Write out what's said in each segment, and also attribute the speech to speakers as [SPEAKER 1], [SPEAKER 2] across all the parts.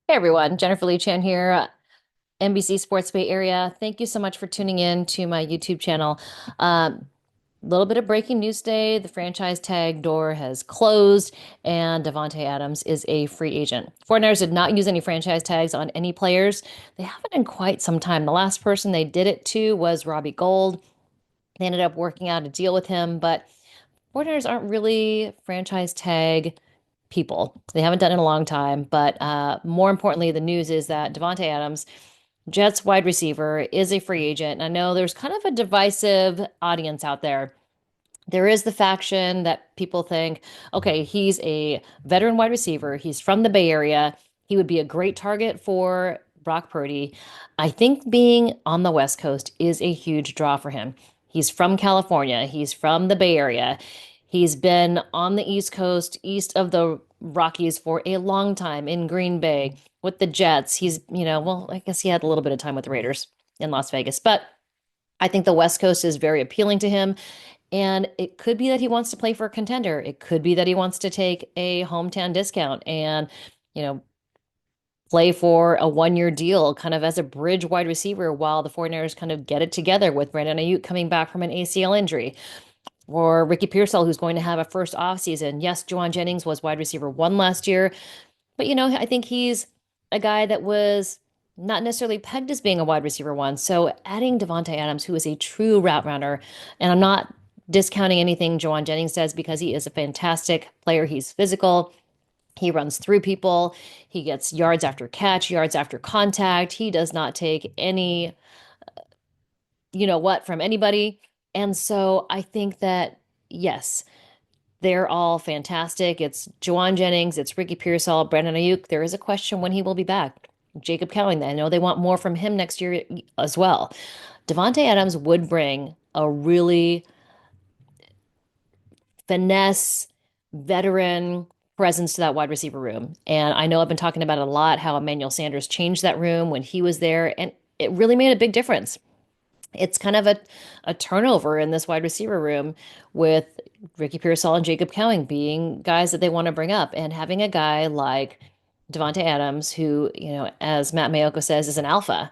[SPEAKER 1] Hey everyone, Jennifer Lee Chan here, NBC Sports Bay Area. Thank you so much for tuning in to my YouTube channel. Little bit of breaking news today. The franchise tag door has closed, and Davante Adams is a free agent. 49ers did not use any franchise tags on any players. They haven't in quite some time. The last person they did it to was Robbie Gould. They ended up working out a deal with him, but 49ers aren't really franchise tag people. They haven't done it in a long time. But more importantly, the news is that Devante Adams, Jets wide receiver, is a free agent. And I know there's kind of a divisive audience out there. There is the faction that people think, okay, he's a veteran wide receiver. He's from the Bay Area. He would be a great target for Brock Purdy. I think being on the West Coast is a huge draw for him. He's from California. He's from the Bay Area. He's been on the East Coast, east of the Rockies for a long time in Green Bay with the Jets. Well, I guess he had a little bit of time with the Raiders in Las Vegas, but I think the West Coast is very appealing to him. And it could be that he wants to play for a contender. It could be that he wants to take a hometown discount and, you know, play for a 1 year deal kind of as a bridge wide receiver while the 49ers kind of get it together with Brandon Ayuk coming back from an ACL injury. Or Ricky Pearsall, who's going to have a first offseason. Yes, Juwan Jennings was wide receiver one last year, but I think he's a guy that was not necessarily pegged as being a wide receiver one. So adding Davante Adams, who is a true route runner, and I'm not discounting anything Juwan Jennings does because he is a fantastic player. He's physical. He runs through people. He gets yards after catch, yards after contact. He does not take any, from anybody. And so I think that, yes, they're all fantastic. It's Juwan Jennings, it's Ricky Pearsall, Brandon Ayuk. There is a question when he will be back. Jacob Cowing, I know they want more from him next year as well. Davante Adams would bring a really finesse, veteran presence to that wide receiver room. And I know I've been talking about it a lot, how Emmanuel Sanders changed that room when he was there, and it really made a big difference. It's kind of a turnover in this wide receiver room with Ricky Pearsall and Jacob Cowing being guys that they want to bring up, and having a guy like Devante Adams, who, as Matt Maiocco says, is an alpha.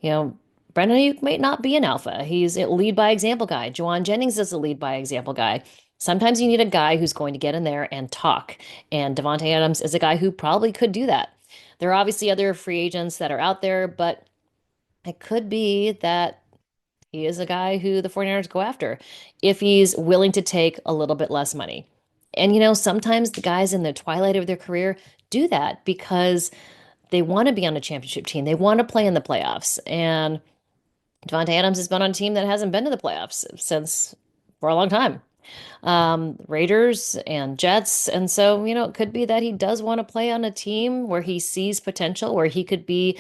[SPEAKER 1] You know, Brandon Ayuk might not be an alpha. He's a lead by example guy. Juwan Jennings is a lead by example guy. Sometimes you need a guy who's going to get in there and talk. And Devante Adams is a guy who probably could do that. There are obviously other free agents that are out there, but it could be that he is a guy who the 49ers go after if he's willing to take a little bit less money. And, sometimes the guys in the twilight of their career do that because they want to be on a championship team. They want to play in the playoffs. And Devante Adams has been on a team that hasn't been to the playoffs since for a long time. Raiders and Jets. And so, it could be that he does want to play on a team where he sees potential, where he could be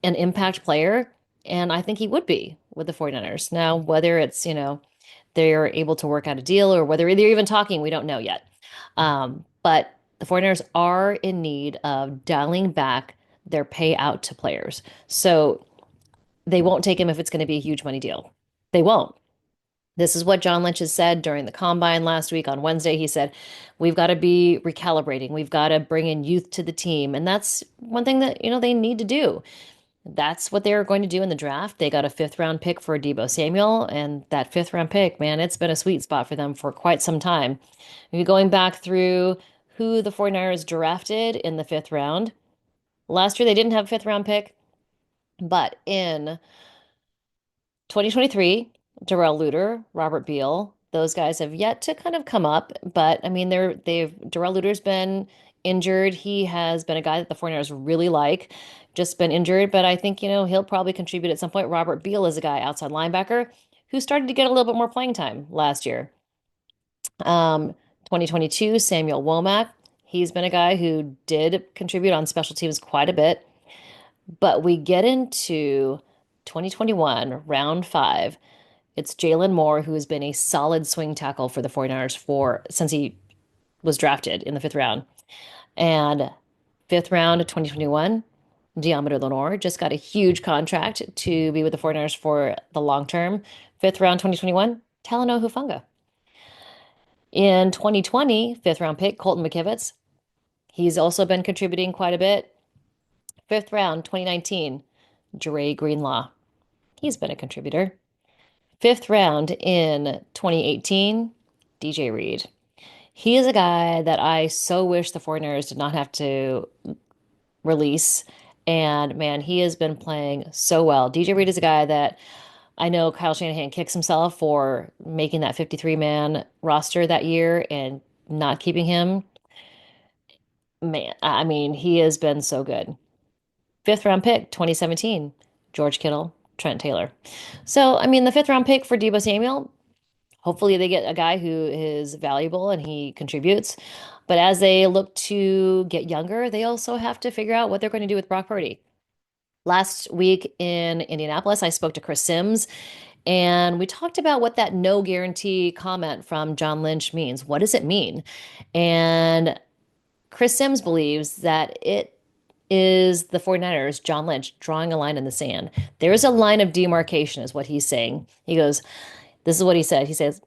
[SPEAKER 1] an impact player. And I think he would be with the 49ers. Now, whether it's, they're able to work out a deal or whether they're even talking, we don't know yet. But the 49ers are in need of dialing back their payout to players. So they won't take him if it's going to be a huge money deal. They won't. This is what John Lynch has said during the combine last week on Wednesday. He said, we've got to be recalibrating. We've got to bring in youth to the team. And that's one thing that, they need to do. That's what they're going to do in the draft. They got a fifth round pick for Deebo Samuel. And that fifth round pick, man, it's been a sweet spot for them for quite some time. Maybe going back through who the 49ers drafted in the fifth round. Last year, they didn't have a fifth round pick, but in 2023, Darrell Luter, Robert Beal, those guys have yet to kind of come up. But I mean, Darrell Luter's been injured. He has been a guy that the 49ers really like, just been injured. But I think, he'll probably contribute at some point. Robert Beal is a guy outside linebacker who started to get a little bit more playing time last year. 2022, Samuel Womack. He's been a guy who did contribute on special teams quite a bit. But we get into 2021, round five. It's Jalen Moore, who has been a solid swing tackle for the 49ers since he was drafted in the fifth round. And fifth round of 2021, Deommodore Lenoir just got a huge contract to be with the 49ers for the long term. Fifth round 2021, Talanoa Hufanga. In 2020, fifth round pick, Colton McKivitz. He's also been contributing quite a bit. fifth round, 2019, Dre Greenlaw. He's been a contributor. Fifth round in 2018, DJ Reed. He is a guy that I so wish the 49ers did not have to release. And man, he has been playing so well. DJ Reed is a guy that I know Kyle Shanahan kicks himself for making that 53-man roster that year and not keeping him. Man, I mean, he has been so good. Fifth round pick, 2017, George Kittle, Trent Taylor. So, I mean, the fifth round pick for Deebo Samuel, hopefully they get a guy who is valuable and he contributes. But as they look to get younger, they also have to figure out what they're going to do with Brock Purdy. Last week in Indianapolis, I spoke to Chris Sims and we talked about what that no guarantee comment from John Lynch means. What does it mean? And Chris Sims believes that it is the 49ers, John Lynch, drawing a line in the sand. There is a line of demarcation, is what he's saying. He goes, this is what he said. He says,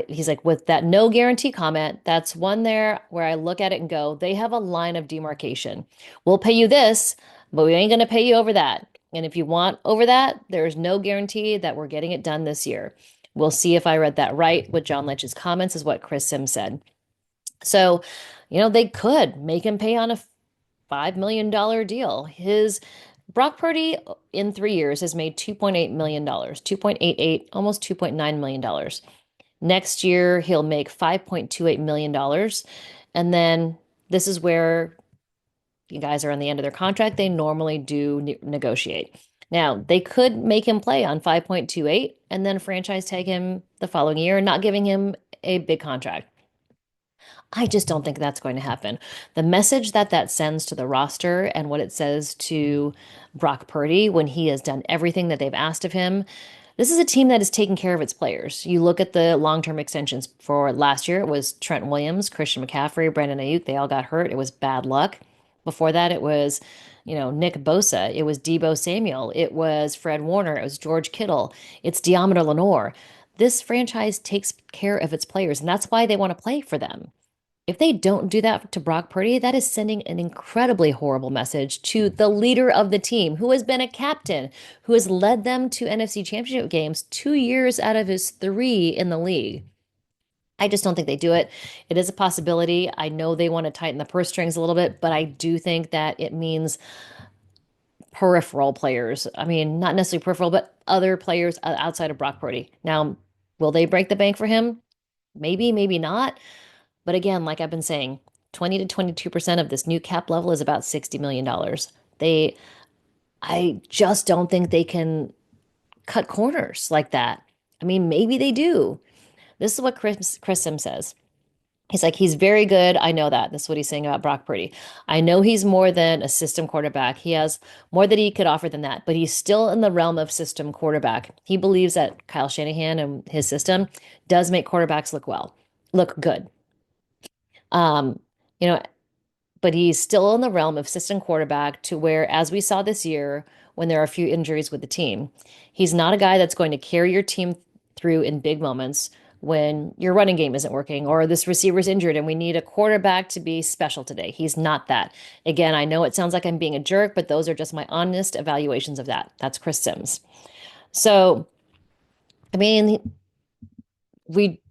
[SPEAKER 1] he's like, with that no guarantee comment, that's one there where I look at it and go, they have a line of demarcation. We'll pay you this, but we ain't going to pay you over that. And if you want over that, there's no guarantee that we're getting it done this year. We'll see if I read that right with John Lynch's comments, is what Chris Sims said. So, they could make him pay on a $5 million deal. His Brock Purdy in 3 years has made $2.8 million, 2.88, almost $2.9 million. Next year, he'll make $5.28 million. And then this is where you guys are on the end of their contract. They normally do negotiate. Now, they could make him play on 5.28 and then franchise tag him the following year, not giving him a big contract. I just don't think that's going to happen. The message that sends to the roster and what it says to Brock Purdy when he has done everything that they've asked of him. This is a team that is taking care of its players. You look at the long-term extensions for last year, it was Trent Williams, Christian McCaffrey, Brandon Ayuk. They all got hurt. It was bad luck. Before that, it was, Nick Bosa. It was Deebo Samuel. It was Fred Warner. It was George Kittle. It's Deommodore Lenoir. This franchise takes care of its players, and that's why they want to play for them. If they don't do that to Brock Purdy, that is sending an incredibly horrible message to the leader of the team, who has been a captain, who has led them to NFC Championship games 2 years out of his three in the league. I just don't think they do it. It is a possibility. I know they want to tighten the purse strings a little bit, but I do think that it means peripheral players. I mean, not necessarily peripheral, but other players outside of Brock Purdy. Now, will they break the bank for him? Maybe, maybe not. But again, like I've been saying, 20 to 22% of this new cap level is about $60 million. I just don't think they can cut corners like that. I mean, maybe they do. This is what Chris Sims says. He's like, he's very good. I know that. That's what he's saying about Brock Purdy. I know he's more than a system quarterback. He has more that he could offer than that, but he's still in the realm of system quarterback. He believes that Kyle Shanahan and his system does make quarterbacks look good. Um, you know, but he's still in the realm of system quarterback to where, as we saw this year, when there are a few injuries with the team, he's not a guy that's going to carry your team through in big moments when your running game isn't working or this receiver's injured and we need a quarterback to be special today. He's not that. Again, I know it sounds like I'm being a jerk, but those are just my honest evaluations of that. That's Chris Sims. So, I mean,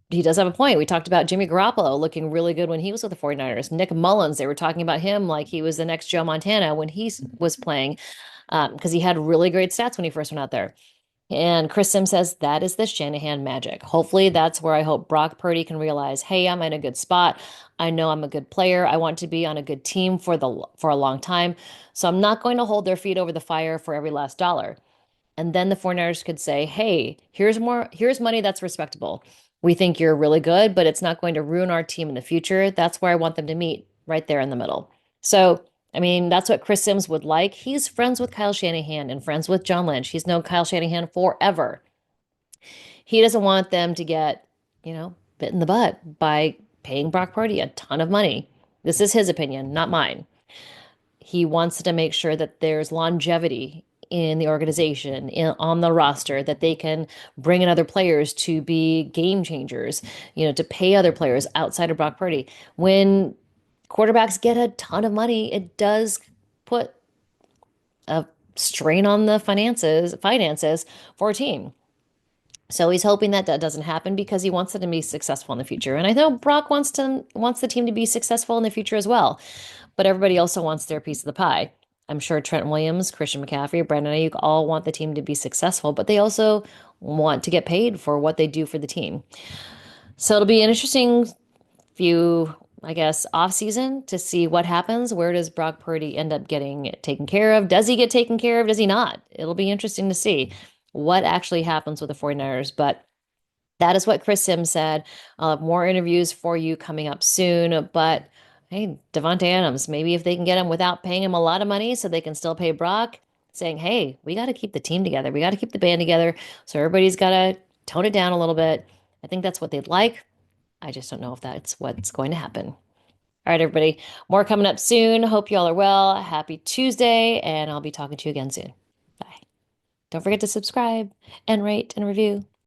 [SPEAKER 1] he does have a point. We talked about Jimmy Garoppolo looking really good when he was with the 49ers. Nick Mullins, they were talking about him like he was the next Joe Montana when he was playing because he had really great stats when he first went out there. And Chris Sims says that is the Shanahan magic. Hopefully, that's where I hope Brock Purdy can realize, hey, I'm in a good spot. I know I'm a good player. I want to be on a good team for a long time. So I'm not going to hold their feet over the fire for every last dollar. And then the 49ers could say, hey, here's money that's respectable. We think you're really good, but it's not going to ruin our team in the future. That's where I want them to meet, right there in the middle. So, I mean, that's what Chris Sims would like. He's friends with Kyle Shanahan and friends with John Lynch. He's known Kyle Shanahan forever. He doesn't want them to get, bit in the butt by paying Brock Purdy a ton of money. This is his opinion, not mine. He wants to make sure that there's longevity in the organization, on the roster, that they can bring in other players to be game changers, to pay other players outside of Brock Purdy. When quarterbacks get a ton of money, it does put a strain on the finances for a team. So he's hoping that that doesn't happen because he wants them to be successful in the future. And I know Brock wants the team to be successful in the future as well. But everybody also wants their piece of the pie. I'm sure Trent Williams, Christian McCaffrey, Brandon Ayuk all want the team to be successful, but they also want to get paid for what they do for the team. So it'll be an interesting few, I guess, off season to see what happens. Where does Brock Purdy end up getting taken care of? Does he get taken care of? Does he not? It'll be interesting to see what actually happens with the 49ers. But that is what Chris Sims said. I'll have more interviews for you coming up soon. But hey, Devante Adams, maybe if they can get him without paying him a lot of money so they can still pay Brock, saying, hey, we got to keep the team together. We got to keep the band together. So everybody's got to tone it down a little bit. I think that's what they'd like. I just don't know if that's what's going to happen. All right, everybody. More coming up soon. Hope you all are well. Happy Tuesday, and I'll be talking to you again soon. Bye. Don't forget to subscribe and rate and review.